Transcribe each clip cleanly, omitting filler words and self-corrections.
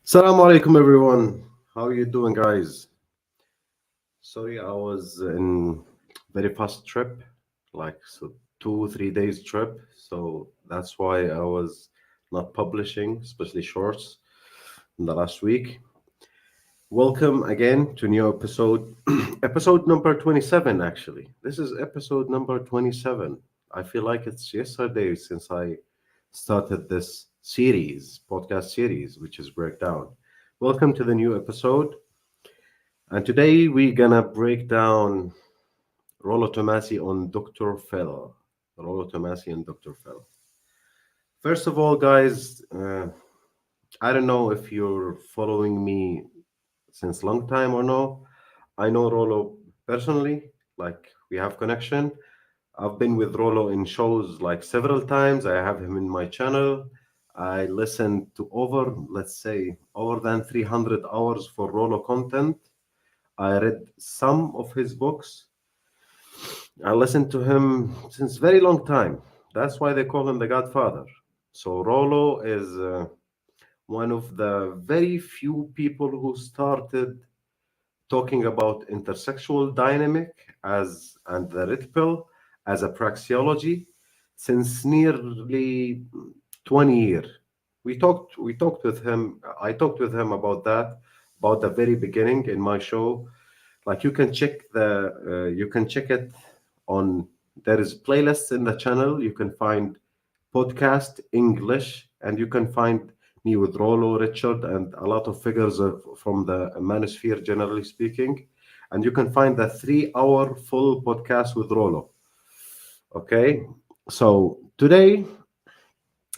Assalamu alaikum, everyone. How are you doing, guys? Sorry, I was in very fast trip, like 2 3 days trip. So that's why I was not publishing, especially shorts, in the last week. Welcome again to new episode, episode number 27. Actually, this is episode number 27. I feel like it's yesterday since I started this series, podcast series, which is Breakdown. Welcome to the new episode. And today we're gonna break down Rollo Tomassi on Dr. Phil. Rollo Tomassi and Dr. Phil. First of all, guys, I don't know if you're following me since long time or no. I know Rollo personally, like we have connection. I've been with Rollo in shows like several times. I have him in my channel. I listened to over, let's say, over than 300 hours for Rollo content. I read some of his books. I listened to him since very long time. That's why they call him the Godfather. So Rollo is one of the very few people who started talking about intersexual dynamic as and the red pill as a praxeology since nearly 20 years. We talked with him. I talked with him about that, about the very beginning in my show. Like you can check it on, there is playlists in the channel. You can find podcast English, and you can find me with Rollo, Richard, and a lot of figures from the Manosphere, generally speaking. And you can find the 3 hour full podcast with Rollo. Okay, so today,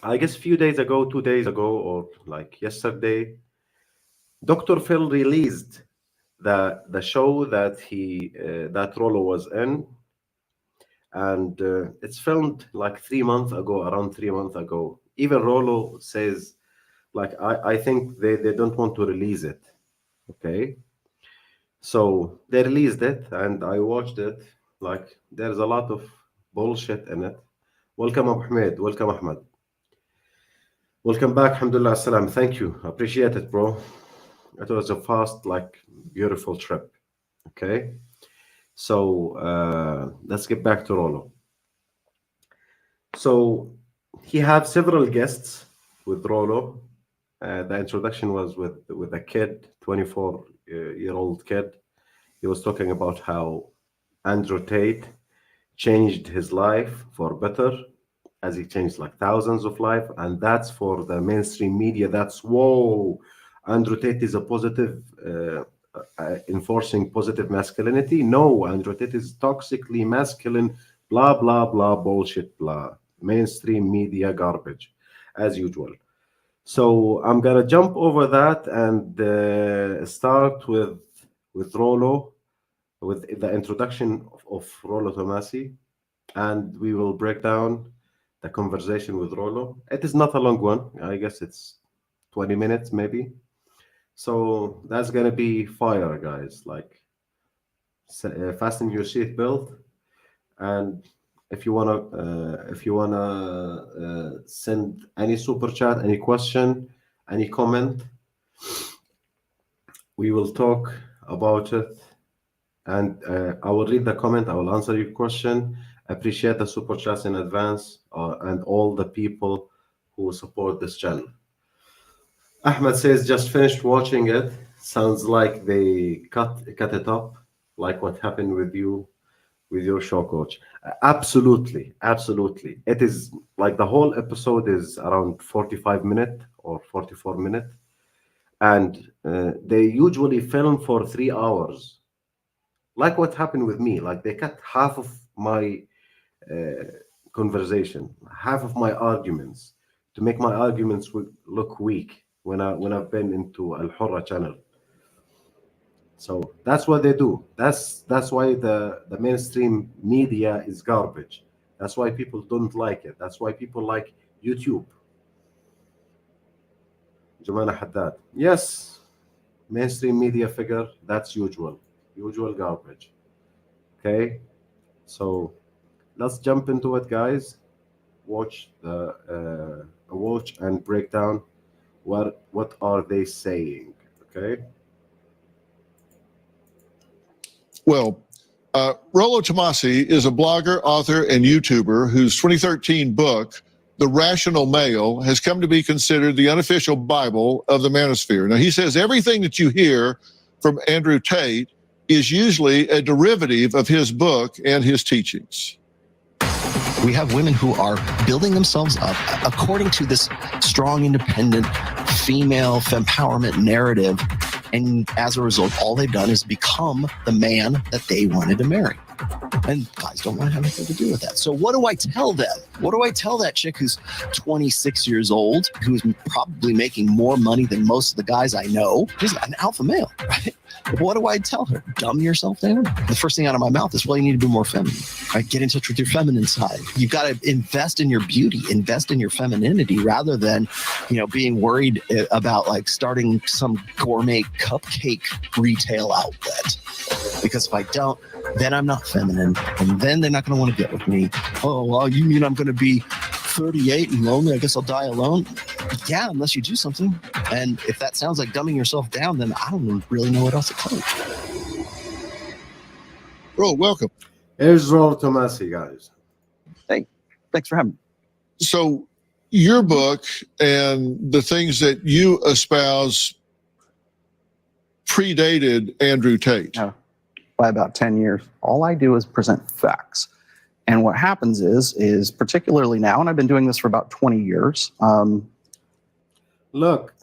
I guess a few days ago, 2 days ago, or like yesterday, Dr. Phil released the show that that Rollo was in, and it's filmed like 3 months ago, around 3 months ago. Even Rollo says, like, I think they don't want to release it. Okay, so they released it, and I watched it. Like, there's a lot of bullshit in it. Welcome, Abu Ahmed. Welcome, Ahmed. Welcome back. Alhamdulillah, salam. Thank you. Appreciate it, bro. It was a fast, like, beautiful trip. Okay. So let's get back to Rollo. So he had several guests with Rollo. The introduction was with a kid, 24-year-old kid. He was talking about how Andrew Tate changed his life for better, as he changed like thousands of life, and that's for the mainstream media. That's whoa, Andrew Tate is a positive, enforcing positive masculinity. No, Andrew Tate is toxically masculine. Blah blah blah bullshit. Blah mainstream media garbage, as usual. So I'm gonna jump over that and start with Rollo, with the introduction of Rollo Tomassi, and we will break down the conversation with Rollo. It is not a long one. I guess it's 20 minutes maybe. So that's gonna be fire, guys. Like, fasten your seat belt, and if you wanna send any super chat, any question, any comment, we will talk about it, and I will read the comment. I will answer your question. Appreciate the super chats in advance, and all the people who support this channel. Ahmed says just finished watching it. Sounds like they cut it up, like what happened with you with your show, coach. Absolutely, absolutely. It is like the whole episode is around 45 minutes or 44 minutes, and they usually film for 3 hours, like what happened with me. Like, they cut half of my uh, conversation, half of my arguments, to make my arguments look weak when I've been into Al Hurra channel. So that's what they do. That's why the mainstream media is garbage. That's why people don't like it. That's why people like YouTube. Jumana Haddad. Yes, mainstream media figure. That's usual garbage. Okay, so let's jump into it, guys. Watch and break down what are they saying? Okay. Well, Rollo Tomassi is a blogger, author, and YouTuber whose 2013 book, The Rational Male, has come to be considered the unofficial Bible of the Manosphere. Now, he says everything that you hear from Andrew Tate is usually a derivative of his book and his teachings. We have women who are building themselves up according to this strong, independent, female empowerment narrative. And as a result, all they've done is become the man that they wanted to marry. And guys don't want to have anything to do with that. So what do I tell them? What do I tell that chick who's 26 years old, who's probably making more money than most of the guys I know? She's an alpha male, right? What do I tell her? Dumb yourself down? The first thing out of my mouth is, well, you need to be more feminine. Right? Get in touch with your feminine side. You've got to invest in your beauty, invest in your femininity, rather than, being worried about like starting some gourmet cupcake retail outlet. Because if I don't, then I'm not feminine, and then they're not going to want to get with me. Oh, well, you mean I'm going to be 38 and lonely? I guess I'll die alone. Yeah, unless you do something. And if that sounds like dumbing yourself down, then I don't really know what else to tell you. Bro, welcome. Here's Rollo Tomassi, guys. Hey, thanks for having me. So your book and the things that you espouse predated Andrew Tate. No, by about 10 years. All I do is present facts. And what happens is particularly now, and I've been doing this for about 20 years. Look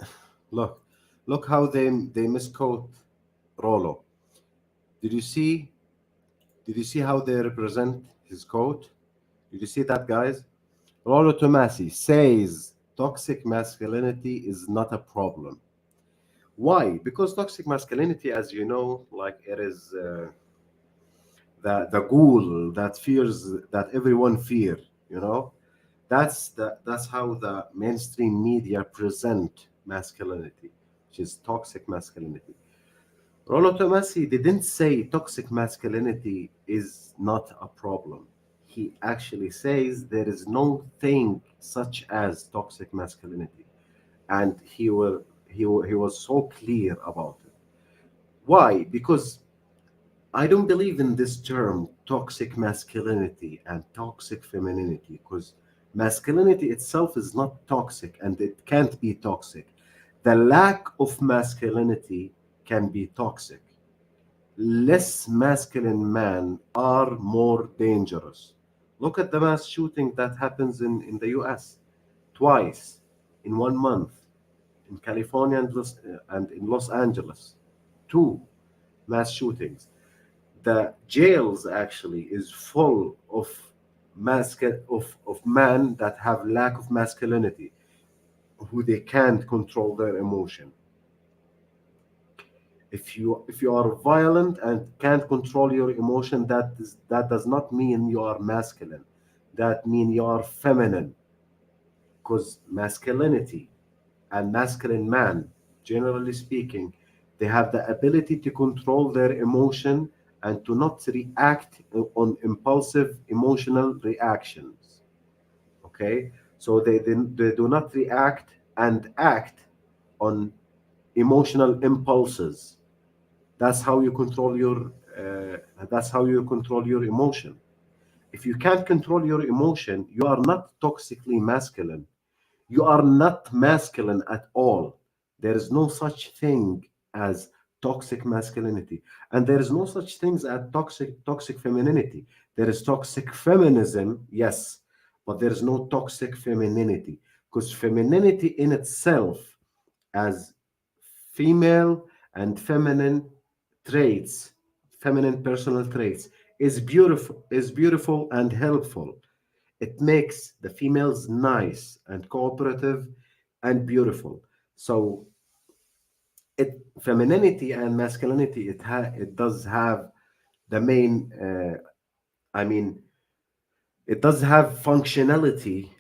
how they misquote Rollo. Did you see how they represent his quote? Did you see that, guys? Rollo Tomassi says toxic masculinity is not a problem. Why? Because toxic masculinity, as you know, like it is the ghoul that fears, that everyone fear. That's how the mainstream media present masculinity, which is toxic masculinity. Rollo Tomassi didn't say toxic masculinity is not a problem. He actually says there is no thing such as toxic masculinity, and he was so clear about it. Why? Because I don't believe in this term toxic masculinity and toxic femininity, because masculinity itself is not toxic and it can't be toxic. The lack of masculinity can be toxic. Less masculine men are more dangerous. Look at the mass shooting that happens in the US twice in 1 month, in California and in Los Angeles. 2 mass shootings. The jails actually is full of men that have lack of masculinity, who they can't control their emotion. If you are violent and can't control your emotion, that does not mean you are masculine. That means you are feminine. Because masculinity and masculine man, generally speaking, they have the ability to control their emotion and to not react on impulsive emotional reactions. Okay, so they do not react and act on emotional impulses. That's how you control your emotion. If you can't control your emotion, you are not toxically masculine. You are not masculine at all. There is no such thing as toxic masculinity, and there is no such things as toxic femininity. There is toxic feminism, yes, but there is no toxic femininity, because femininity in itself, as female and feminine traits, feminine personal traits, is beautiful and helpful. It makes the females nice and cooperative and beautiful. So femininity and masculinity, it does have the main it does have functionality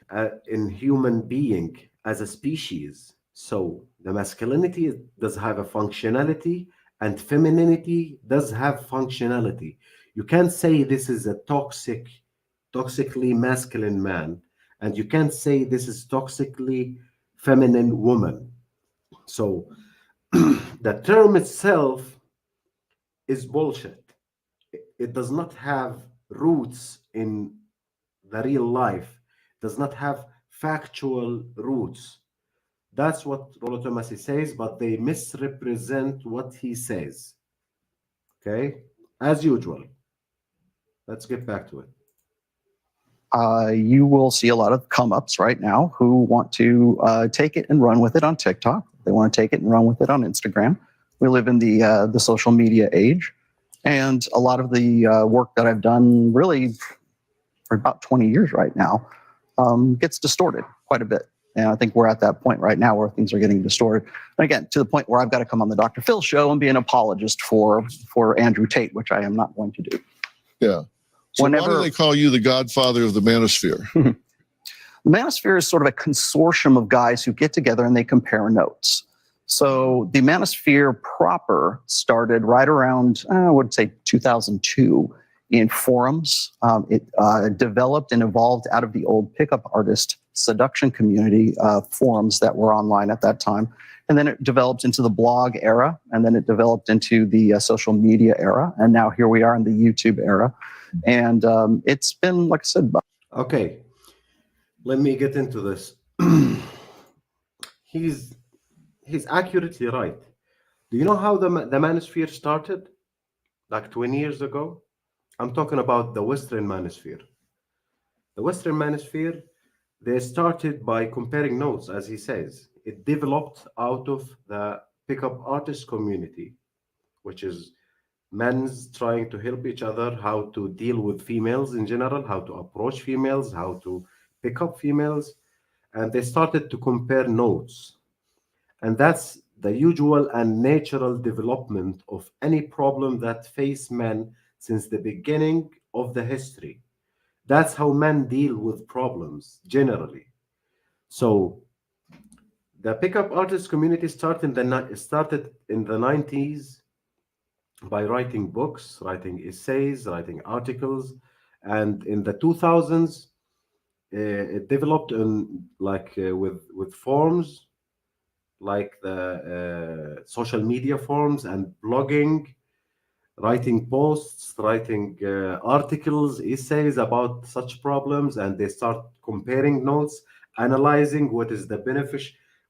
in human being as a species. So the masculinity does have a functionality, and femininity does have functionality. You can't say this is a toxically masculine man, and you can't say this is toxically feminine woman. So the term itself is bullshit. It does not have roots in the real life, does not have factual roots. That's what Rollo Tomassi says, but they misrepresent what he says. Okay? As usual. Let's get back to it. You will see a lot of come-ups right now who want to take it and run with it on TikTok. They want to take it and run with it on Instagram. We live in the social media age, and a lot of the work that I've done really for about 20 years right now gets distorted quite a bit. And I think we're at that point right now where things are getting distorted. And again, to the point where I've got to come on the Dr. Phil show and be an apologist for Andrew Tate, which I am not going to do. Yeah. So why do they call you the godfather of the Manosphere? The Manosphere is sort of a consortium of guys who get together and they compare notes. So the Manosphere proper started right around, I would say 2002 in forums. It developed and evolved out of the old pickup artist seduction community forums that were online at that time. And then it developed into the blog era, and then it developed into the social media era. And now here we are in the YouTube era. And it's been, like I said, okay, let me get into this. He's accurately right. Do you know how the Manosphere started? Like 20 years ago? I'm talking about the Western Manosphere. The Western Manosphere, they started by comparing notes, as he says. It developed out of the pickup artist community, which is men's trying to help each other how to deal with females in general, how to approach females, how to pick up females. And they started to compare notes. And that's the usual and natural development of any problem that face men since the beginning of the history. That's how men deal with problems generally. So the pickup artist community started in the 90s by writing books, writing essays, writing articles, and in the 2000s it developed with forms like the social media forms and blogging, writing posts, writing articles, essays about such problems, and they start comparing notes, analyzing what is the benefit,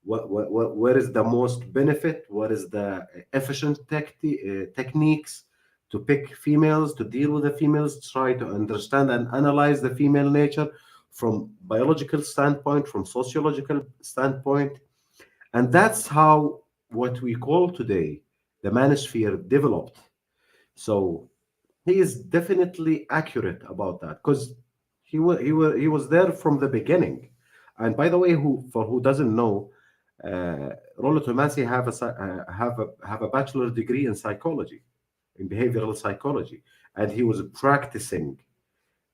where is the most benefit, what is the efficient techniques to pick females, to deal with the females, try to understand and analyze the female nature from biological standpoint, from sociological standpoint. And that's how what we call today the Manosphere developed. So he is definitely accurate about that because he was there from the beginning. And by the way, who doesn't know, Rollo Tomassi have a bachelor degree in psychology, in behavioral psychology, and he was practicing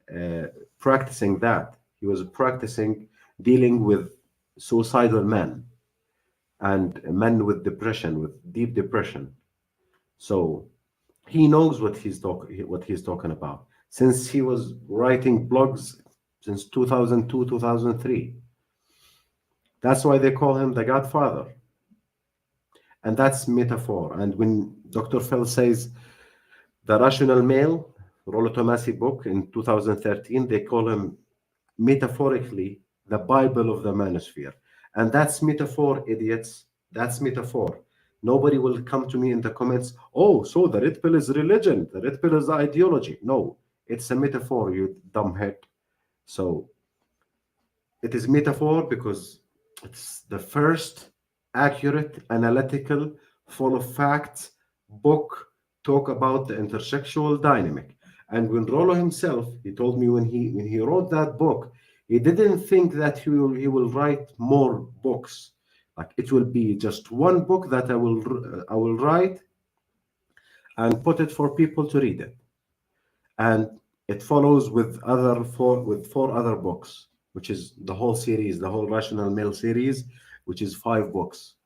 that. He was practicing dealing with suicidal men and men with depression, with deep depression. So he knows what he's talking about since he was writing blogs since 2002, 2003. That's why they call him the Godfather. And that's metaphor. And when Dr. Phil says the rational male, Rollo Tomassi book in 2013, they call him metaphorically the Bible of the Manosphere. And that's metaphor, idiots. That's metaphor. Nobody will come to me in the comments, oh, so the red pill is religion, the red pill is ideology. No, it's a metaphor, you dumbhead. So it is metaphor because it's the first accurate, analytical, full of facts book talk about the intersexual dynamic. And when Rollo himself, he told me when he wrote that book, he didn't think that he will write more books. Like it will be just one book that I will write and put it for people to read it. And it follows with four other books, which is the whole series, the whole Rational Male series, which is 5 books.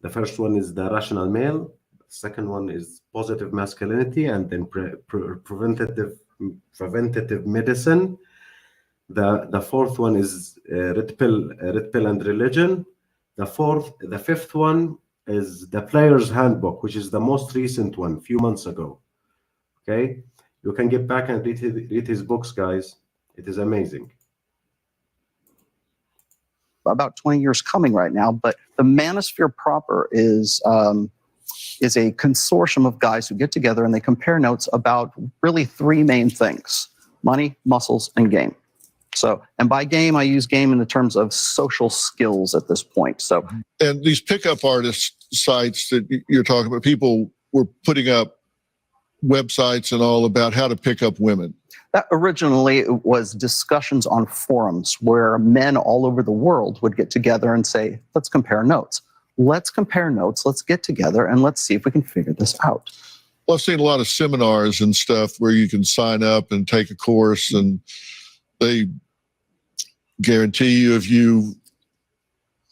The first one is the Rational Male. The second one is Positive Masculinity, and then preventative medicine. The fourth one is Red Pill and Religion. The fifth one is the Player's Handbook, which is the most recent one, a few months ago. Okay, you can get back and read his books, guys. It is amazing. About 20 years coming right now, but the Manosphere proper is a consortium of guys who get together and they compare notes about really three main things: money, muscles, and game. So, and by game, I use game in the terms of social skills at this point. So, And these pickup artist sites that you're talking about, people were putting up websites and all about how to pick up women. that originally was discussions on forums where men all over the world would get together and say, let's compare notes. Let's compare notes. Let's get together and let's see if we can figure this out. Well, I've seen a lot of seminars and stuff where you can sign up and take a course, and they guarantee you if you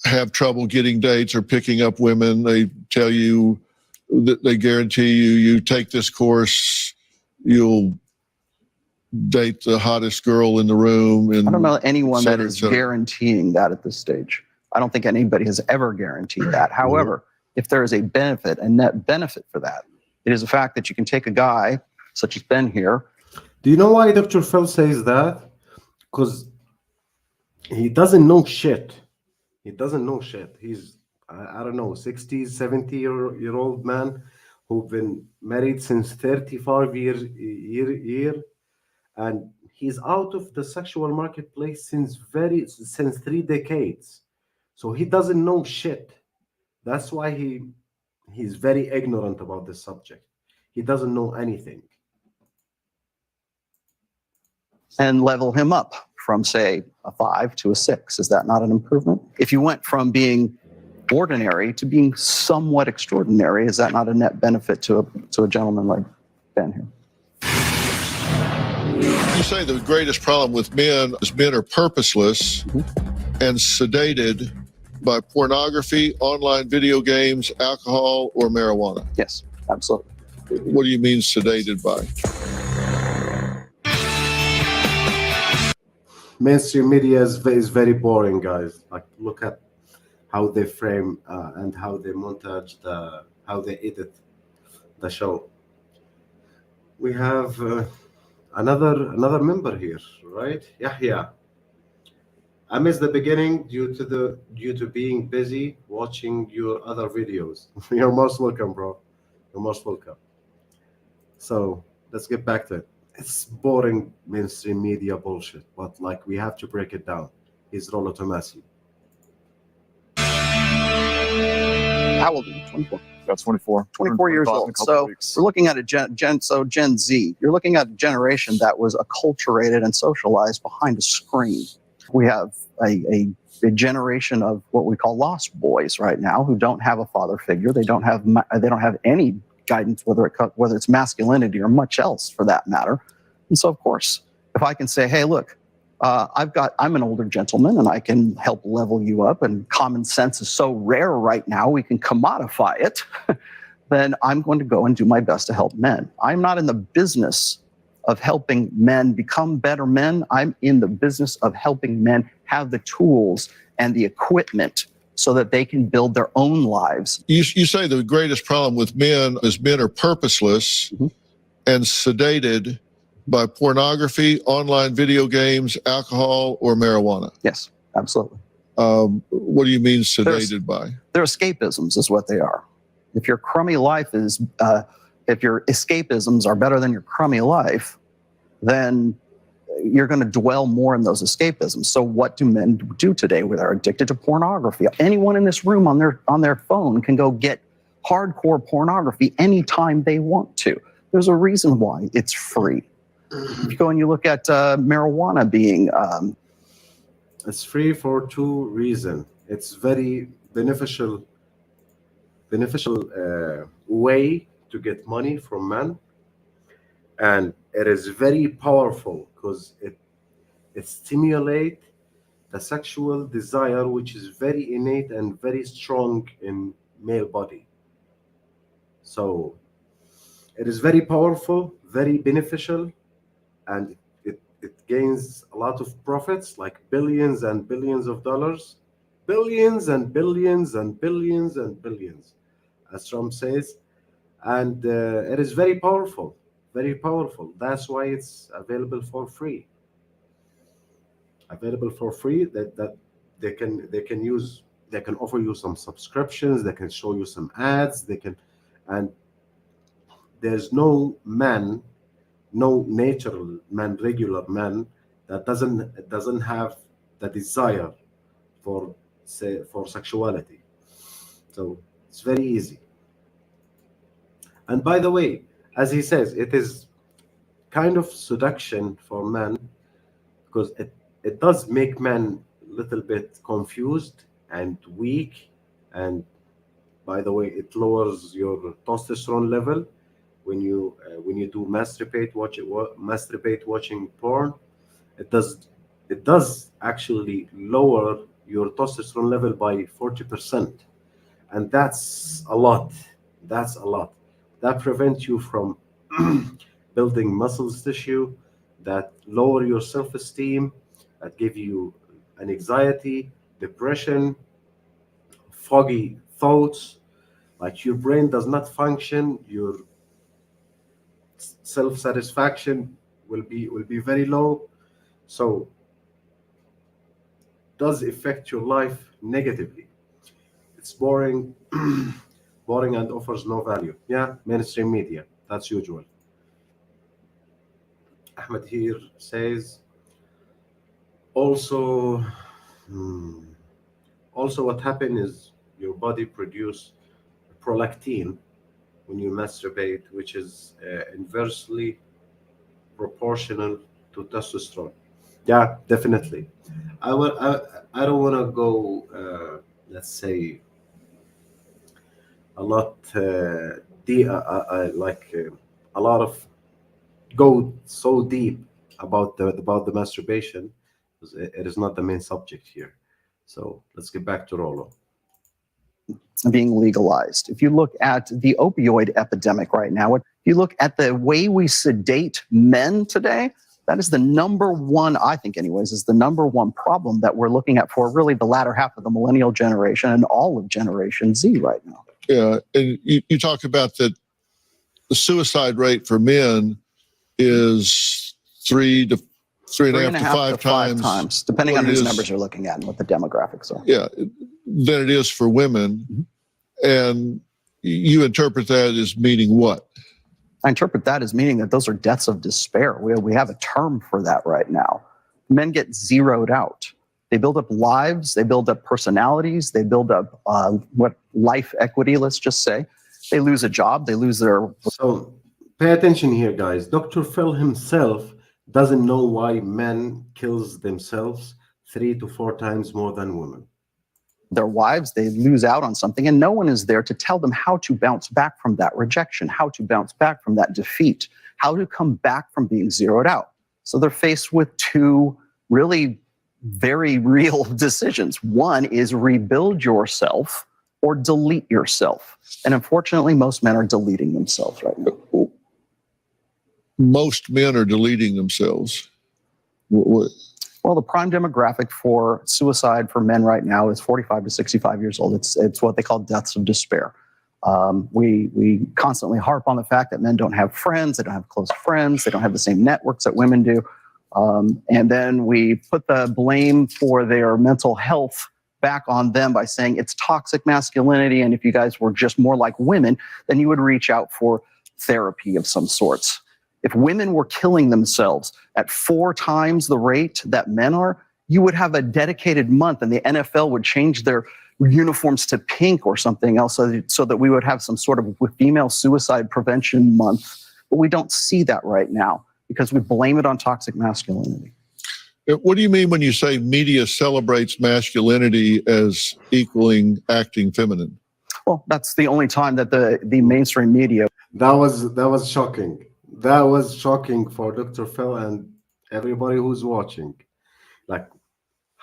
have trouble getting dates or picking up women, they tell you that they guarantee you take this course, you'll date the hottest girl in the room. And I don't know anyone that is et cetera. guaranteeing that at this stage. I don't think anybody has ever guaranteed that. However, if there is a benefit, a net benefit for that, it is the fact that you can take a guy such as Ben here. Do you know why Dr. Phil says that? Because he doesn't know shit. He doesn't know shit. He's, I don't know, 60s, 70-year-old man who've been married since 35 years, and he's out of the sexual marketplace since 3 decades. So he doesn't know shit. That's why he's very ignorant about this subject. He doesn't know anything. And level him up from, say, a 5 to a 6. Is that not an improvement? If you went from being ordinary to being somewhat extraordinary, is that not a net benefit to a gentleman like Ben here? You say the greatest problem with men is men are purposeless and sedated by pornography, online video games, alcohol, or marijuana. Yes, absolutely. What do you mean sedated by? Mainstream media is very boring, guys. Like, look at how they frame and how they montage how they edit the show. We have another member here, right? Yeah. I missed the beginning due to being busy watching your other videos. You're most welcome, bro. You're most welcome. So let's get back to it. It's boring mainstream media bullshit, but like we have to break it down. He's Rollo Tomassi. How old are you? 24. That's 24. 24 years 25 in a old. couple So weeks. we're looking at a Gen Z. You're looking at a generation that was acculturated and socialized behind a screen. We have a generation of what we call lost boys right now who don't have a father figure. They don't have any guidance, whether it's masculinity or much else for that matter. And so, of course, if I can say, hey, look, I'm an older gentleman and I can help level you up, and common sense is so rare right now, we can commodify it, then I'm going to go and do my best to help men. I'm not in the business of helping men become better men. I'm in the business of helping men have the tools and the equipment so that they can build their own lives. You say the greatest problem with men is men are purposeless and sedated by pornography, online video games, alcohol, or marijuana. Yes, absolutely. What do you mean sedated by? They're escapisms is what they are. If your crummy life is, if your escapisms are better than your crummy life, then you're going to dwell more in those escapisms. So what do men do today? Where they're addicted to pornography. Anyone in this room on their phone can go get hardcore pornography anytime they want to. There's a reason why it's free. If you go and you look at marijuana being... It's free for two reasons. It's very beneficial way to get money from men, and it is very powerful because it stimulates the sexual desire, which is very innate and very strong in male body. So it is very powerful, very beneficial, and it gains a lot of profits, like billions and billions of dollars. billions and billions and billions and billions, as Trump says, and it is very powerful, very powerful. That's why it's available for free. Available for free. That they can use. They can offer you some subscriptions. They can show you some ads. They can, and there's no man, no natural man, regular man that doesn't have the desire for for sexuality. So it's very easy. And by the way, as he says, it is kind of seduction for men because it does make men a little bit confused and weak. And by the way, it lowers your testosterone level when you do masturbate watching porn. It does actually lower your testosterone level by 40%, and that's a lot. That's a lot. That prevents you from building muscles tissue, that lower your self-esteem, that give you an anxiety, depression, foggy thoughts, like your brain does not function, your self-satisfaction will be very low. So does affect your life negatively. It's boring, boring and offers no value. Yeah, mainstream media, that's usual. Ahmed here says also, hmm, also what happened is your body produce prolactin when you masturbate, which is inversely proportional to testosterone. Yeah, definitely. I don't want to go, let's say, a lot, a lot of go so deep about the masturbation, because it is not the main subject here. So let's get back to Rollo. Being legalized. If you look at the opioid epidemic right now, if you look at the way we sedate men today, that is the number one, I think anyways, is the number one problem that we're looking at for really the latter half of the millennial generation and all of Generation Z right now. Yeah, and you talk about that the suicide rate for men is 3.5 to 5 times, depending what on it whose is- numbers you're looking at and what the demographics are. Yeah, than it is for women. Mhm. And you interpret that as meaning what? I interpret that as meaning that those are deaths of despair. We have a term for that right now. Men get zeroed out. They build up lives, they build up personalities, they build up what life equity, let's just say. They lose a job, they lose their... So pay attention here, guys. Dr. Phil himself doesn't know why men kills themselves 3 to 4 times more than women. their wives, they lose out on something, and no one is there to tell them how to bounce back from that rejection, how to bounce back from that defeat, how to come back from being zeroed out. So they're faced with two really very real decisions. One is rebuild yourself or delete yourself. And unfortunately, most men are deleting themselves right now. Most men are deleting themselves. Well, the prime demographic for suicide for men right now is 45 to 65 years old. It's what they call deaths of despair. We constantly harp on the fact that men don't have friends, they don't have close friends, they don't have the same networks that women do. And then we put the blame for their mental health back on them by saying it's toxic masculinity, and if you guys were just more like women, then you would reach out for therapy of some sorts. If women were killing themselves at 4 times the rate that men are, you would have a dedicated month, and the NFL would change their uniforms to pink or something else so that we would have some sort of female suicide prevention month. But we don't see that right now because we blame it on toxic masculinity. What do you mean when you say media celebrates masculinity as equaling acting feminine? Well, that's the only time that the mainstream media... That was shocking. That was shocking for Dr. Phil and everybody who's watching. Like,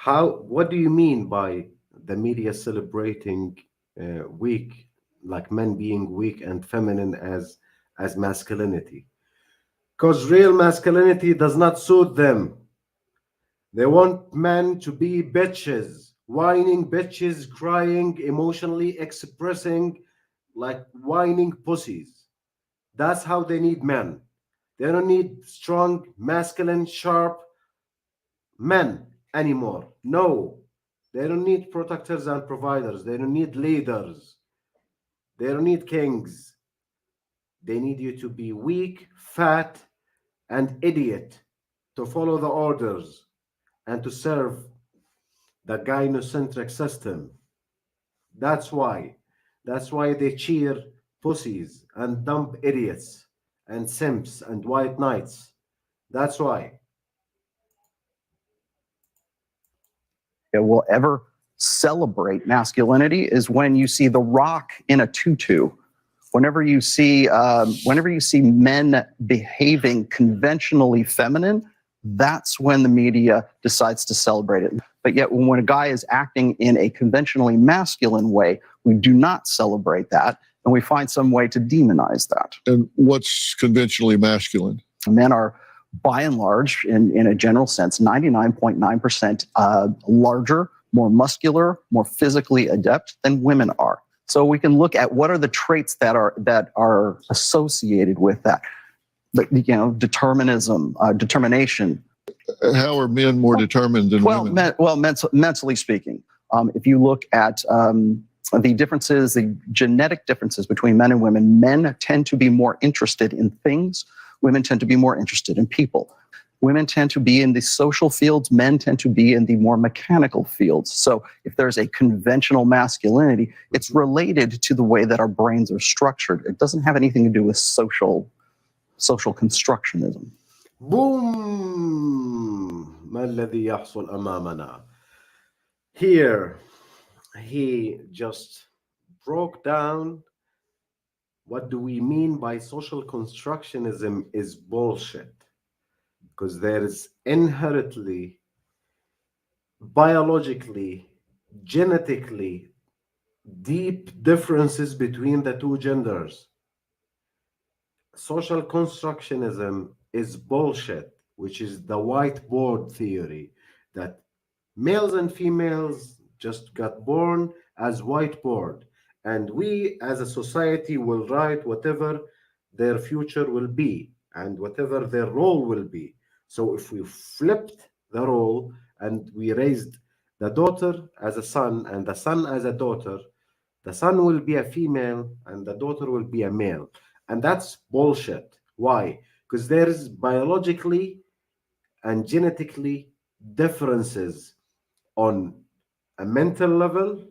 what do you mean by the media celebrating weak, like men being weak and feminine as masculinity? Because real masculinity does not suit them. They want men to be bitches, whining bitches, crying, emotionally expressing, like whining pussies. That's how they need men. They don't need strong, masculine, sharp men anymore. No, they don't need protectors and providers. They don't need leaders. They don't need kings. They need you to be weak, fat, and idiot to follow the orders and to serve the gynocentric system. That's why. That's why they cheer pussies and dumb idiots and simps and white knights. That's why. Will ever celebrate masculinity is when you see The Rock in a tutu. Whenever you see men behaving conventionally feminine, that's when the media decides to celebrate it. But yet, when a guy is acting in a conventionally masculine way, we do not celebrate that, and we find some way to demonize that. And what's conventionally masculine? Men are, by and large, in a general sense, 99.9% larger, more muscular, more physically adept than women are. So we can look at what are the traits that are associated with that. But, determinism, determination. How are men more determined than women? Mentally speaking, if you look at the differences, the genetic differences between men and women, men tend to be more interested in things. Women tend to be more interested in people. Women tend to be in the social fields. Men tend to be in the more mechanical fields. So if there's a conventional masculinity, it's related to the way that our brains are structured. It doesn't have anything to do with social constructionism. Boom! ما الذي يحصل أمامنا? Here, he just broke down what do we mean by social constructionism is bullshit. Because there is inherently, biologically, genetically, deep differences between the two genders. Social constructionism is bullshit, which is the whiteboard theory that males and females just got born as whiteboard, and we as a society will write whatever their future will be and whatever their role will be. So if we flipped the role and we raised the daughter as a son and the son as a daughter, the son will be a female and the daughter will be a male. And that's bullshit. Why? Because there is biologically and genetically differences on a mental level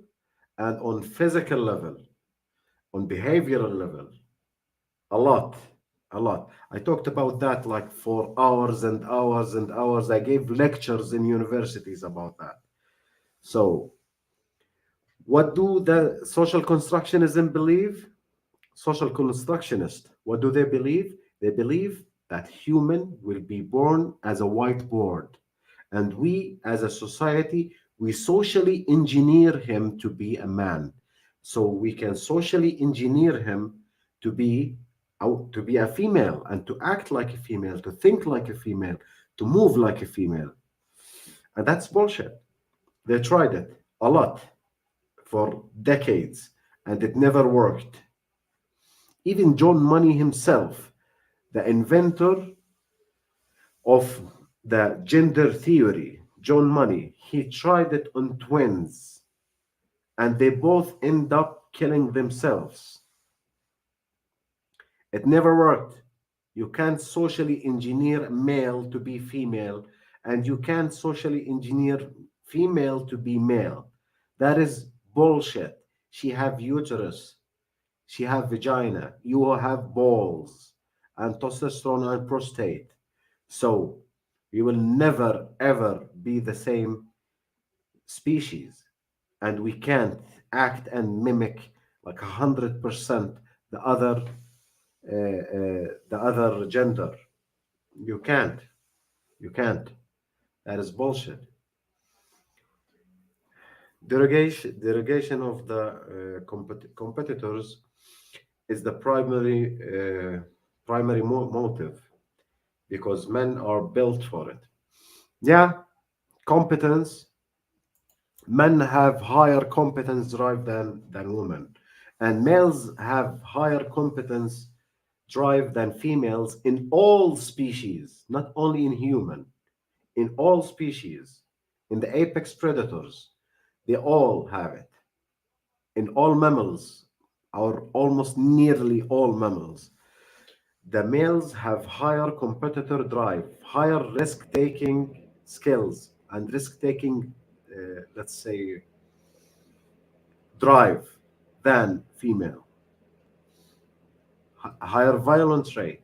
and on physical level, on behavioral level. A lot. I talked about that like for hours and hours and hours. I gave lectures in universities about that. So what do the social constructionism believe? Social constructionists, what do they believe? They believe that human will be born as a whiteboard, and we as a society, we socially engineer him to be a man. So we can socially engineer him to be a female and to act like a female, to think like a female, to move like a female. And that's bullshit. They tried it a lot for decades and it never worked. Even John Money himself, the inventor of the gender theory, John Money, he tried it on twins and they both end up killing themselves. It never worked. You can't socially engineer male to be female, and you can't socially engineer female to be male. That is bullshit. She have uterus, she have vagina, you have balls and testosterone and prostate. So you will never ever be the same species, and we can't act and mimic like 100% the other gender. You can't. That is bullshit. Derogation of the competitors is the primary motive, because men are built for it. Yeah, competence Men have higher competence drive than women, and males have higher competence drive than females in all species, not only in human, in all species. In the apex predators, they all have it. In all mammals, or almost nearly all mammals, the males have higher competitor drive, higher risk taking skills, and risk taking, let's say, drive than female. Higher violence rate,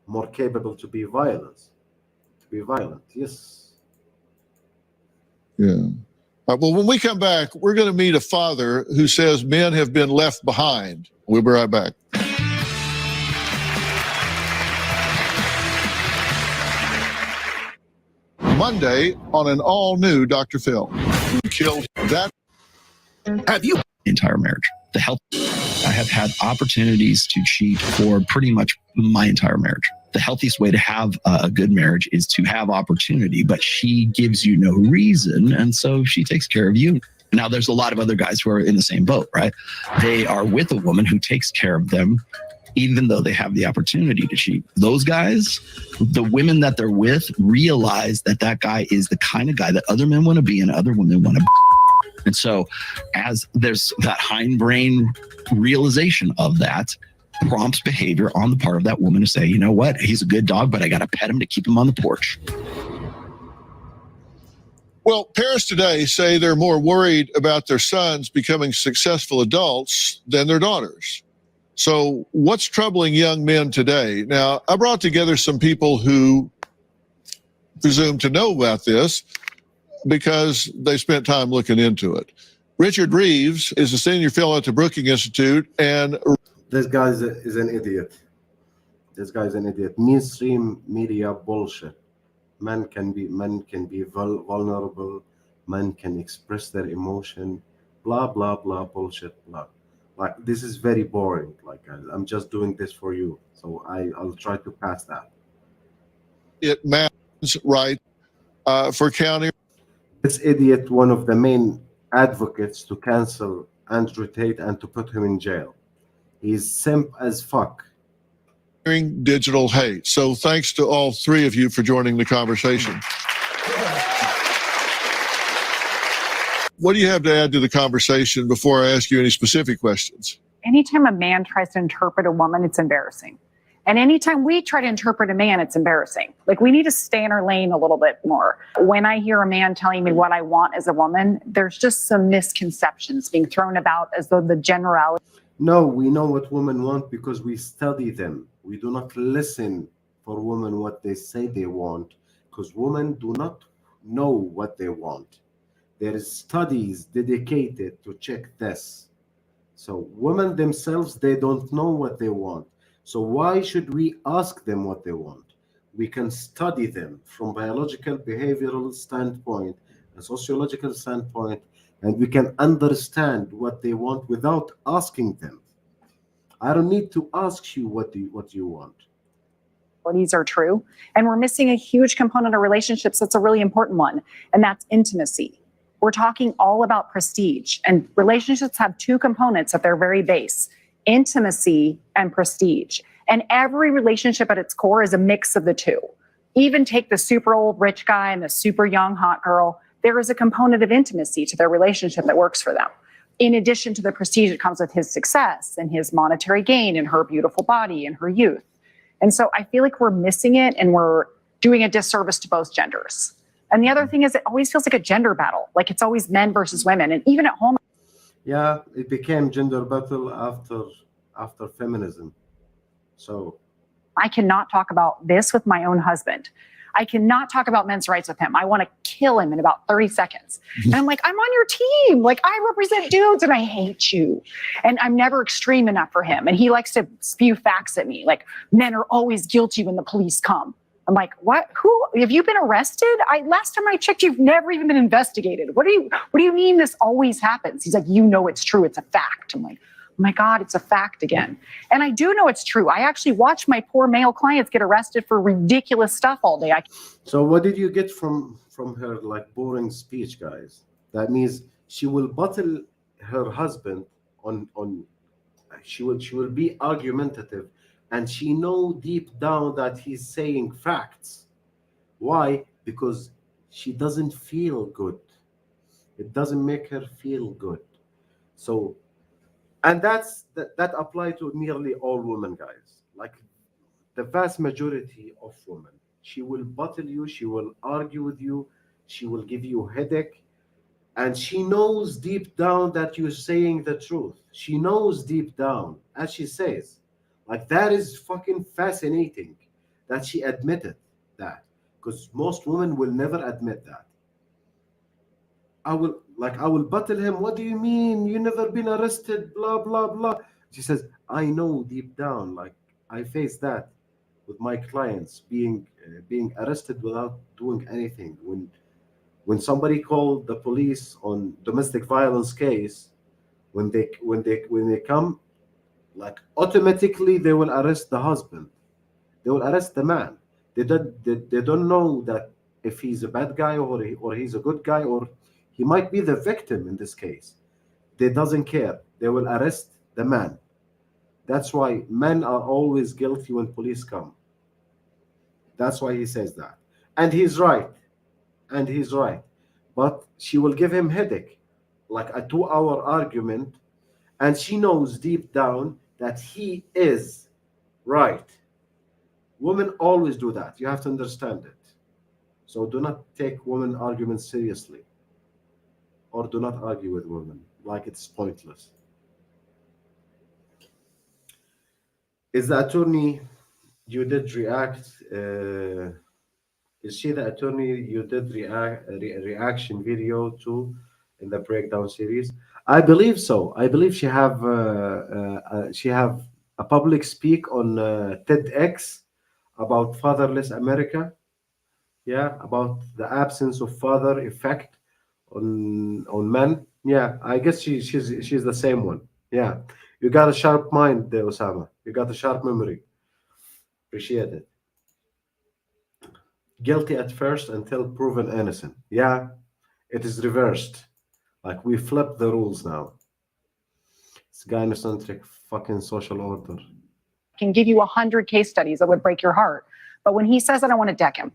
more capable to be violent. Yes. Yeah. Well, when we come back, we're going to meet a father who says men have been left behind. We'll be right back. Monday on an all-new Dr. Phil. Who killed that? Have you entire marriage? The health. I have had opportunities to cheat for pretty much my entire marriage. The healthiest way to have a good marriage is to have opportunity, but she gives you no reason, and so she takes care of you. Now, there's a lot of other guys who are in the same boat, right? They are with a woman who takes care of them, even though they have the opportunity to cheat. Those guys, the women that they're with, realize that that guy is the kind of guy that other men want to be and other women want to be. And so as there's that hindbrain realization of that, prompts behavior on the part of that woman to say, you know what, he's a good dog, but I got to pet him to keep him on the porch. Well, parents today say they're more worried about their sons becoming successful adults than their daughters. So what's troubling young men today? Now, I brought together some people who presume to know about this because they spent time looking into it. Richard Reeves is a senior fellow at the Brookings Institute, and This guy is an idiot. This guy's an idiot. Mainstream media bullshit. Men can be vulnerable. Men can express their emotion. Blah blah blah bullshit. Blah. Like, this is very boring. Like, I'm just doing this for you, so I'll try to pass that. it matters, right, for county. This idiot, one of the main advocates to cancel Andrew Tate and to put him in jail. He's simp as fuck. Digital hate. So thanks to all three of you for joining the conversation. What do you have to add to the conversation before I ask you any specific questions? Anytime a man tries to interpret a woman, it's embarrassing. And anytime we try to interpret a man, it's embarrassing. Like, we need to stay in our lane a little bit more. When I hear a man telling me what I want as a woman, there's just some misconceptions being thrown about as though the generality. No, we know what women want because we study them. We do not listen for women what they say they want, because women do not know what they want. There is studies dedicated to check this. So women themselves, they don't know what they want. So why should we ask them what they want? We can study them from biological, behavioral standpoint, a sociological standpoint, and we can understand what they want without asking them. I don't need to ask you what you want. These are true. And we're missing a huge component of relationships that's a really important one, and that's intimacy. We're talking all about prestige, and relationships have two components at their very base: intimacy and prestige. And every relationship at its core is a mix of the two. Even take the super old rich guy and the super young hot girl, there is a component of intimacy to their relationship that works for them. In addition to the prestige that comes with his success and his monetary gain and her beautiful body and her youth. And so I feel like we're missing it, and we're doing a disservice to both genders. And the other thing is, it always feels like a gender battle. Like, it's always men versus women. And even at home. Yeah, it became gender battle after feminism. So I cannot talk about this with my own husband. I cannot talk about men's rights with him. I want to kill him in about 30 seconds. And I'm like, I'm on your team. Like, I represent dudes and I hate you. And I'm never extreme enough for him. And he likes to spew facts at me. Like, men are always guilty when the police come. I'm like, what? Who? Have you been arrested? Last time I checked, you've never even been investigated. What do you mean this always happens? He's like, you know it's true. It's a fact. I'm like, oh my God, it's a fact again. And I do know it's true. I actually watch my poor male clients get arrested for ridiculous stuff all day. So what did you get from her, like, boring speech, guys? That means she will bottle her husband on she will be argumentative, and she know deep down that he's saying facts. Why? Because she doesn't feel good. It doesn't make her feel good. So, and that apply to nearly all women, guys. Like the vast majority of women, she will bottle you, she will argue with you, she will give you a headache, and she knows deep down that you're saying the truth. She knows deep down, as she says. Like that is fucking fascinating that she admitted that, because most women will never admit that. I will buttle him. What do you mean? You never been arrested? Blah blah blah. She says, I know deep down. Like I face that with my clients being arrested without doing anything. When somebody called the police on domestic violence case, when they come, like automatically they will arrest the husband. They will arrest the man. They don't know that if he's a bad guy or he's a good guy, or he might be the victim in this case. They doesn't care. They will arrest the man. That's why men are always guilty when police come. That's why he says that. And he's right. And he's right. But she will give him headache, like a 2-hour argument, and she knows deep down that he is right. Women always do that. You have to understand it. So do not take women arguments seriously, or do not argue with women like it's pointless. Is the attorney you did react? Is she the attorney you did reaction video to in the breakdown series? I believe so. I believe she have a public speak on TEDx about fatherless America. Yeah, about the absence of father effect on men. Yeah, I guess she's the same one. Yeah, you got a sharp mind there, Osama. You got a sharp memory. Appreciate it. Guilty at first until proven innocent. Yeah, it is reversed. Like we flip the rules now. It's gynocentric fucking social order. Can give you 100 case studies that would break your heart. But when he says that, I want to deck him.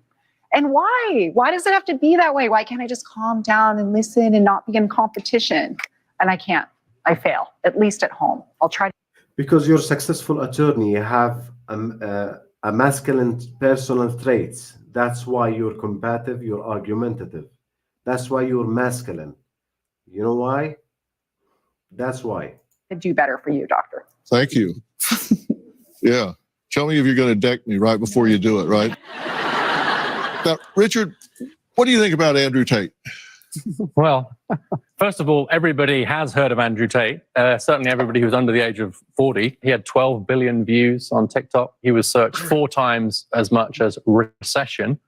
And why? Why does it have to be that way? Why can't I just calm down and listen and not be in competition? And I can't. I fail, at least at home. I'll try to. Because you're a successful attorney, you have a masculine personal traits. That's why you're combative, you're argumentative. That's why you're masculine. You know why? That's why. Do better for you, doctor. Thank you. Yeah. Tell me if you're going to deck me right before you do it, right? Now, Richard, what do you think about Andrew Tate? Well, first of all, everybody has heard of Andrew Tate. Certainly everybody who's under the age of 40. He had 12 billion views on TikTok. He was searched 4 times as much as recession,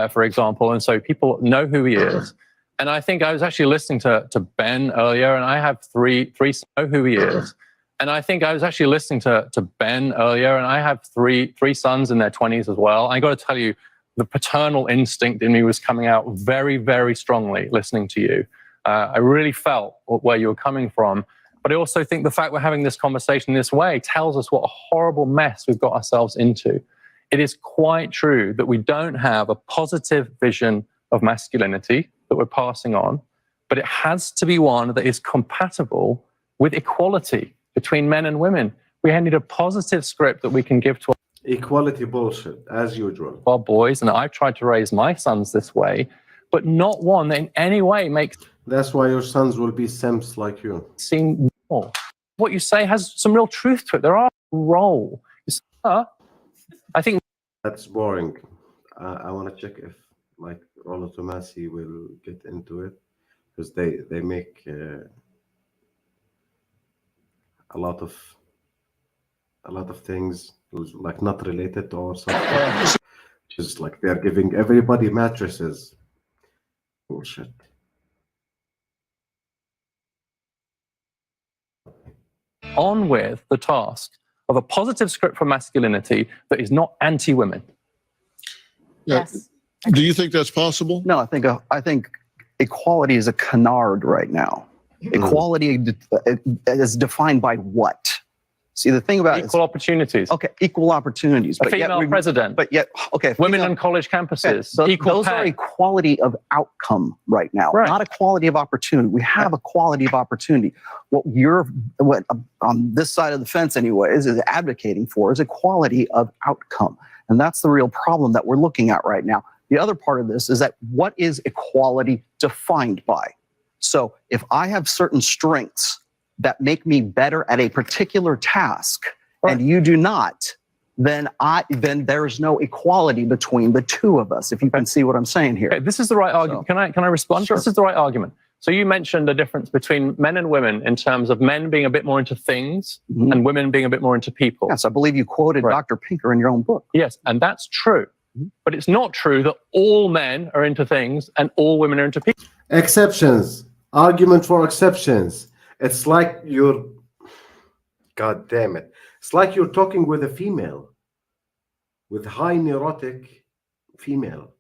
for example. And so people know who he is. And I think I was actually listening to Ben earlier, and I have three know who he is. And I think I was actually listening to Ben earlier, and I have three sons in their 20s as well. I got to tell you, the paternal instinct in me was coming out very, very strongly listening to you. I really felt where you were coming from. But I also think the fact we're having this conversation this way tells us what a horrible mess we've got ourselves into. It is quite true that we don't have a positive vision of masculinity that we're passing on, but it has to be one that is compatible with equality between men and women. We need a positive script that we can give to Equality bullshit, as usual. our boys, and I've tried to raise my sons this way, but not one that in any way makes That's why your sons will be simps like you. seem more. What you say has some real truth to it. There are role. I think That's boring. I want to check if like Rollo Tomassi will get into it, because they make a lot of things like not related to our subject. Just like they're giving everybody mattresses. Bullshit. on with the task of a positive script for masculinity that is not anti-women. Yeah. Yes. Do you think that's possible? No, I think equality is a canard right now. Equality is defined by what? See, the thing about Equal opportunities. okay, equal opportunities. A female president. But yet, okay, Women female- on college campuses. okay, so Equal those pay. are equality of outcome right now, Right. not equality of opportunity. We have equality of opportunity. What on this side of the fence, anyways, is advocating for is equality of outcome, and that's the real problem that we're looking at right now. The other part of this is that what is equality defined by? So if I have certain strengths that make me better at a particular task, right. and you do not, then there's no equality between the two of us. If you can see what I'm saying here. Okay, this is the right argument. Can I respond? Sure. This is the right argument. So you mentioned the difference between men and women in terms of men being a bit more into things and women being a bit more into people. Yes, I believe you quoted Right. Dr. Pinker in your own book. Yes, and that's true. But it's not true that all men are into things and all women are into people. Exceptions. Argument for exceptions. It's like you're, God damn it. It's like you're talking with a female, with high neurotic female.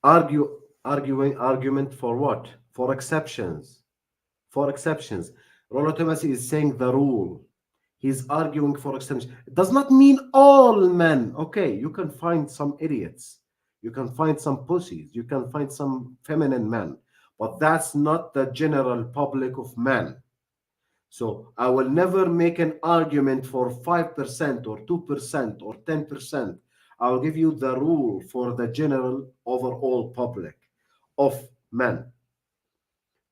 Argument for what? For exceptions. For exceptions. Rollo Tomassi is saying the rule. He's arguing for exceptions. It does not mean all men. Okay, you can find some idiots. You can find some pussies. You can find some feminine men. But that's not the general public of men. So I will never make an argument for 5% or 2% or 10%. I'll give you the rule for the general overall public of men.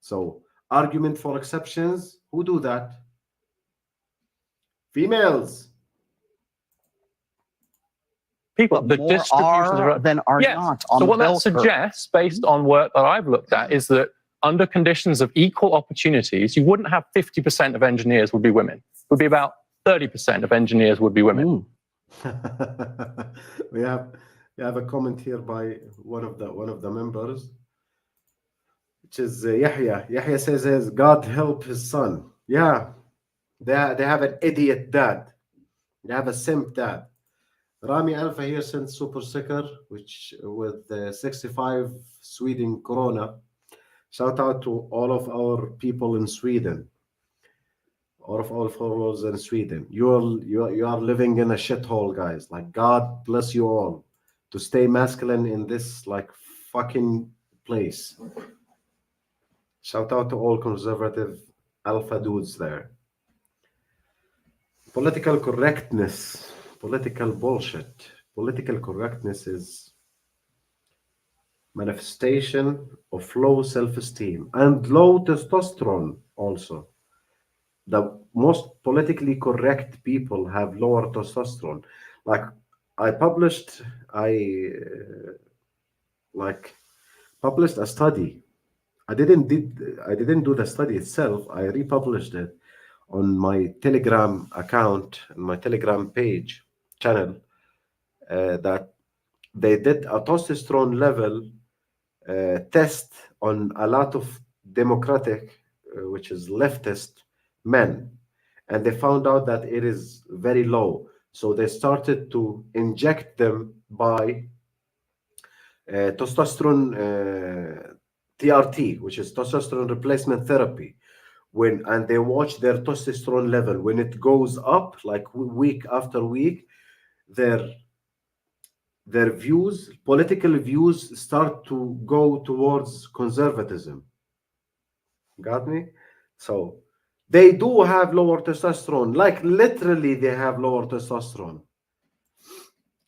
So argument for exceptions, who do that? Females. People, But the more distributions are than are yes. not on So the what that bell curve. suggests, based on work that I've looked at, is that under conditions of equal opportunities, you wouldn't have 50% of engineers would be women. It would be about 30% of engineers would be women. we have a comment here by one of the members, which is Yahya. Yahya says, God help his son. Yeah, they have an idiot dad. They have a simp dad. Rami Alpha here sent super sticker, which with 65 Sweden Corona. Shout out to all of our people in Sweden. All of our followers in Sweden. You are living in a shithole, guys. Like, God bless you all to stay masculine in this like fucking place. Shout out to all conservative alpha dudes there. Political correctness. Political bullshit. Political correctness is manifestation of low self-esteem and low testosterone also. The most politically correct people have lower testosterone. Like I published a study. I didn't do the study itself. I republished it on my Telegram account and my Telegram page channel, that they did a testosterone level test on a lot of democratic, which is leftist men, and they found out that it is very low. So they started to inject them by testosterone TRT, which is testosterone replacement therapy. And they watch their testosterone level. When it goes up, like week after week, their views, political views, start to go towards conservatism. Got me? So they do have lower testosterone. Like literally they have lower testosterone.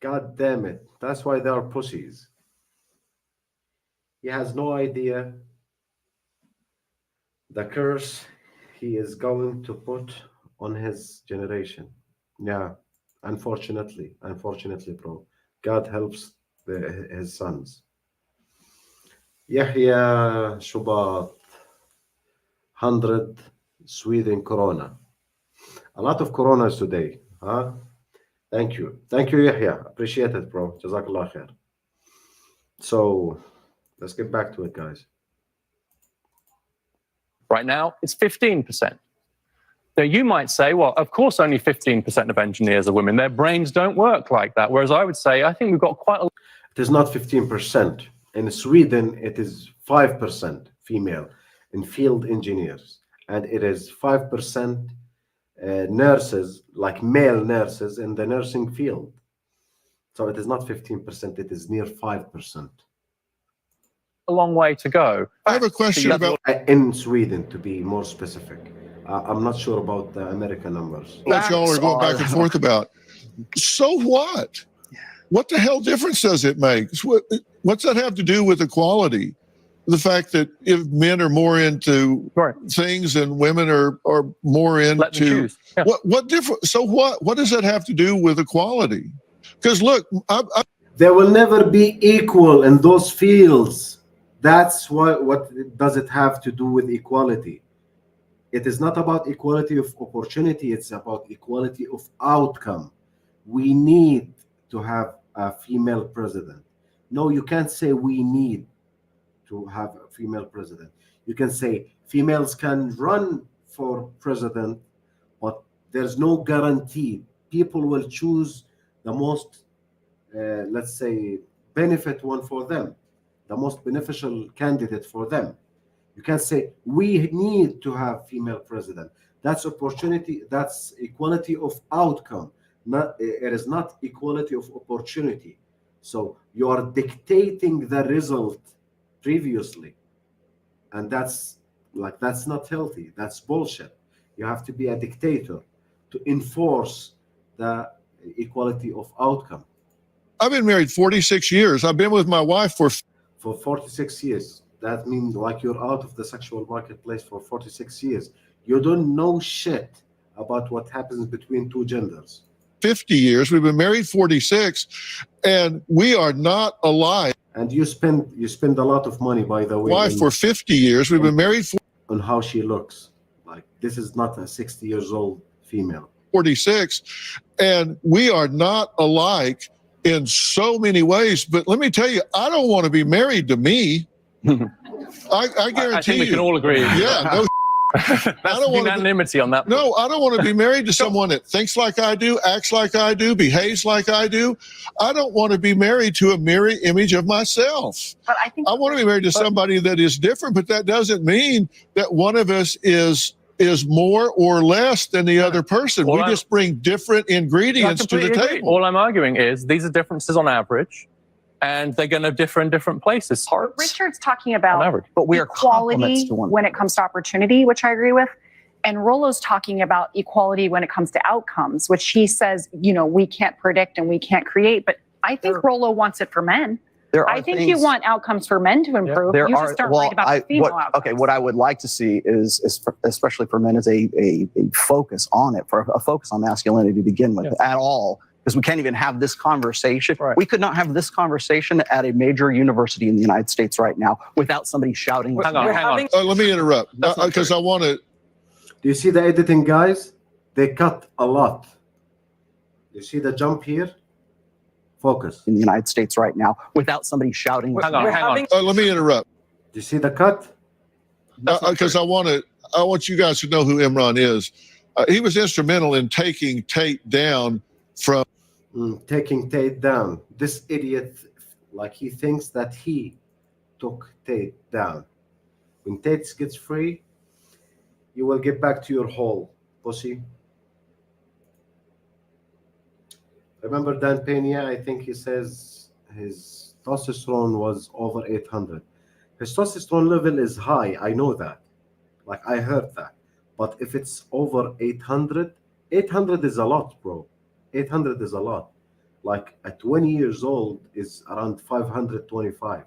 God damn it. That's why they are pussies. He has no idea the curse he is going to put on his generation. Yeah, unfortunately, bro. God helps his sons. Yahya Shubat, 100 Sweden Corona. A lot of Coronas today, huh? Thank you, Yahya. Appreciate it, bro. Jazakallah khair. So let's get back to it, guys. Right now, it's 15%. Now, you might say, well, of course, only 15% of engineers are women. Their brains don't work like that. Whereas I would say, I think we've got quite a... It is not 15%. In Sweden, it is 5% female in field engineers, and it is 5% nurses, like male nurses in the nursing field. So it is not 15%, it is near 5%. A long way to go. I have a question about In Sweden, to be more specific. I'm not sure about the American numbers. what y'all are going back and forth about. So what? What the hell difference does it make? What's that have to do with equality? The fact that if men are more into Right. things and women are more Let them into choose. Yeah. what different? So what does that have to do with equality? Because look, There will never be equal in those fields. That's what does it have to do with equality? It is not about equality of opportunity, it's about equality of outcome. We need to have a female president. No, you can't say we need to have a female president. You can say females can run for president, but there's no guarantee. People will choose the most, let's say, benefit one for them, the most beneficial candidate for them. You can't say we need to have female president. That's opportunity. That's equality of outcome. It is not equality of opportunity. So you are dictating the result previously, and that's not healthy. That's bullshit. You have to be a dictator to enforce the equality of outcome. I've been married 46 years. I've been with my wife for 46 years. That means like you're out of the sexual marketplace for 46 years. You don't know shit about what happens between two genders. 50 years. We've been married 46, and we are not alike. And you spend a lot of money, by the way, Wife for 50 years. We've been married on how she looks. Like, this is not a 60 years old female. 46, and we are not alike in so many ways. But let me tell you, I don't want to be married to me. I guarantee I think we you. can all agree. Yeah, no. That's unanimity on that. No, I don't want to be married to someone that thinks like I do, acts like I do, behaves like I do. I don't want to be married to a mirror image of myself. But I think I want to be married to somebody that is different, but that doesn't mean that one of us is more or less than the other person. We just bring different ingredients to the table. All I'm arguing is these are differences on average, and they're going to differ in different places. Richard's talking On about average. But we are complements equality to one when it comes to opportunity, which I agree with. And Rollo's talking about equality when it comes to outcomes, which he says, we can't predict and we can't create. But I think Rollo wants it for men. I think you want outcomes for men to improve. There you are, just aren't worried about the female outcomes. Okay, what I would like to see is especially for men, is a focus on it, for a focus on masculinity to begin with at all. Because we can't even have this conversation. Right. We could not have this conversation at a major university in the United States right now without somebody shouting. Hang on. Let me interrupt because I want to. Do you see the editing, guys? They cut a lot. You see the jump here? Focus. In the United States right now without somebody shouting. Hang on. Let me interrupt Do you see the cut? because I want you guys to know who Imran is. He was instrumental in taking Tate down from. Taking Tate down. This idiot, he thinks that he took Tate down. When Tate gets free, you will get back to your hole, pussy. Remember Dan Pena? I think he says his testosterone was over 800. His testosterone level is high. I know that. I heard that. But if it's over 800, 800 is a lot, bro. 800 is a lot. At 20 years old is around 525.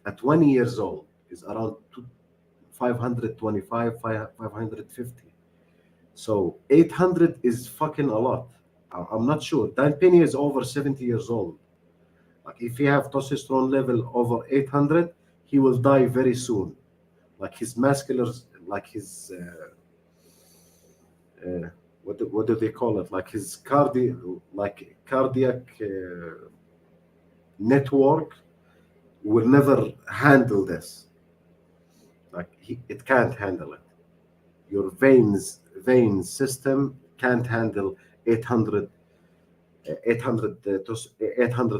At 20 years old is around 525, 550. So 800 is fucking a lot. I'm not sure. Dan Pena is over 70 years old. If you have testosterone level over 800, he will die very soon. His muscular, his what do they call it? His cardiac network will never handle this. It can't handle it. Your vein system can't handle 800 800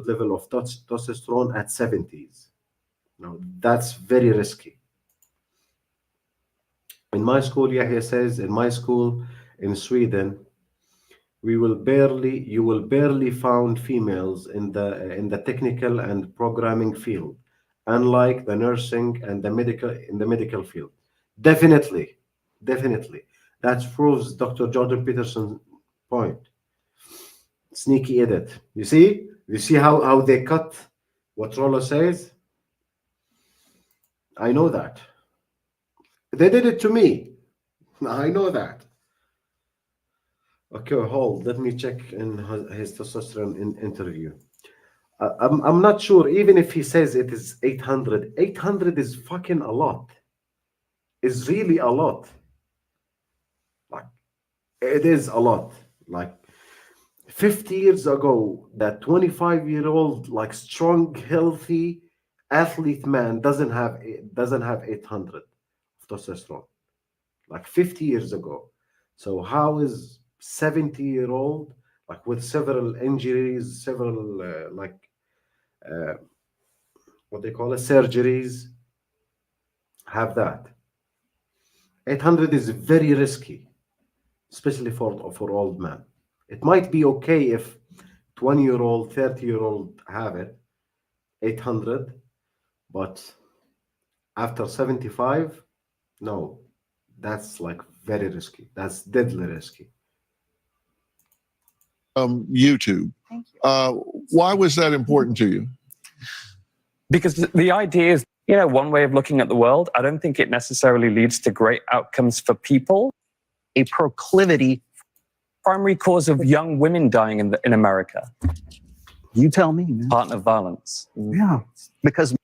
level of testosterone at 70s. No, that's very risky. In my school, Yahya says, in my school in Sweden, you will barely find females in the technical and programming field, unlike the nursing and the medical field. Definitely, definitely. That proves Dr. Jordan Peterson's point. Sneaky edit. You see how they cut what Rollo says? I know that. They did it to me. I know that. Okay, hold. Let me check in his testosterone interview. I'm not sure. Even if he says it is 800, 800 is fucking a lot. It's really a lot. Like, it is a lot. Like 50 years ago, that 25-year-old, like strong, healthy athlete man doesn't have 800 of testosterone. Like 50 years ago. So how is 70-year-old, like with several injuries, several what they call it, surgeries, have that? 800 is very risky, especially for old men. It might be okay if 20-year-old, 30-year-old have it, 800, but after 75, no, that's like very risky. That's deadly risky. YouTube. Thank you. Why was that important to you? Because the idea is, one way of looking at the world. I don't think it necessarily leads to great outcomes for people. A proclivity. Primary cause of young women dying in America, You tell me, man. partner violence. Yeah, because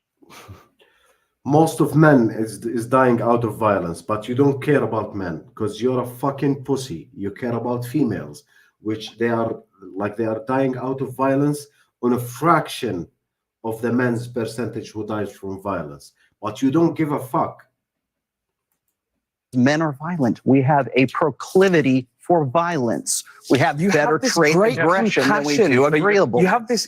Most of men is dying out of violence, but you don't care about men because you're a fucking pussy. You care about females, which they are dying out of violence on a fraction of the men's percentage who dies from violence. But you don't give a fuck. men are violent. We have a proclivity for violence. We have better this trait great aggression than we compassion do for- agreeable.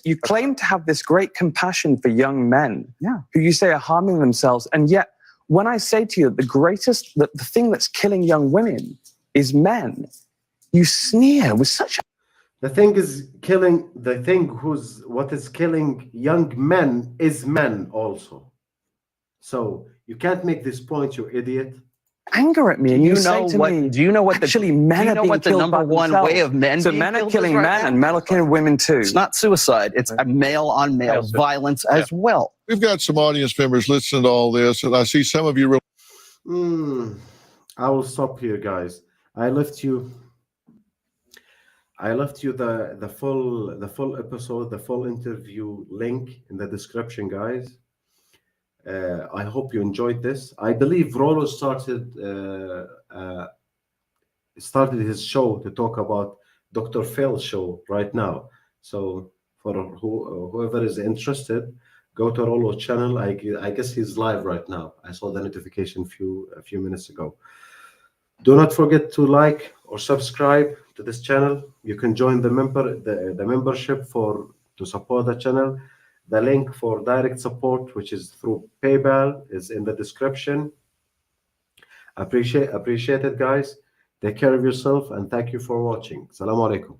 You claim to have this great compassion for young men Yeah. who you say are harming themselves. And yet, when I say to you the thing that's killing young women is men, you sneer with such What is killing young men is men also. So you can't make this point, you idiot. anger at me. Do And you you say know to what? me, Do you know what? actually, Do men you are know being what the killed number by one themselves. way of men? So being men are killed is killing right men now? and men are killing women too. It's not suicide. It's a male on male Male violence as well. We've got some audience members listening to all this, and I see some of you. I will stop here, guys. I left you the full episode, the full interview link in the description, guys. I hope you enjoyed this. I believe Rollo started his show to talk about Dr. Phil's show right now. So for whoever is interested, go to Rollo's channel. I guess he's live right now. I saw the notification a few minutes ago. Do not forget to like or subscribe to this channel. You can join the membership to support the channel. The link for direct support, which is through PayPal, is in the description. Appreciate it, guys. Take care of yourself and thank you for watching. Assalamu alaikum.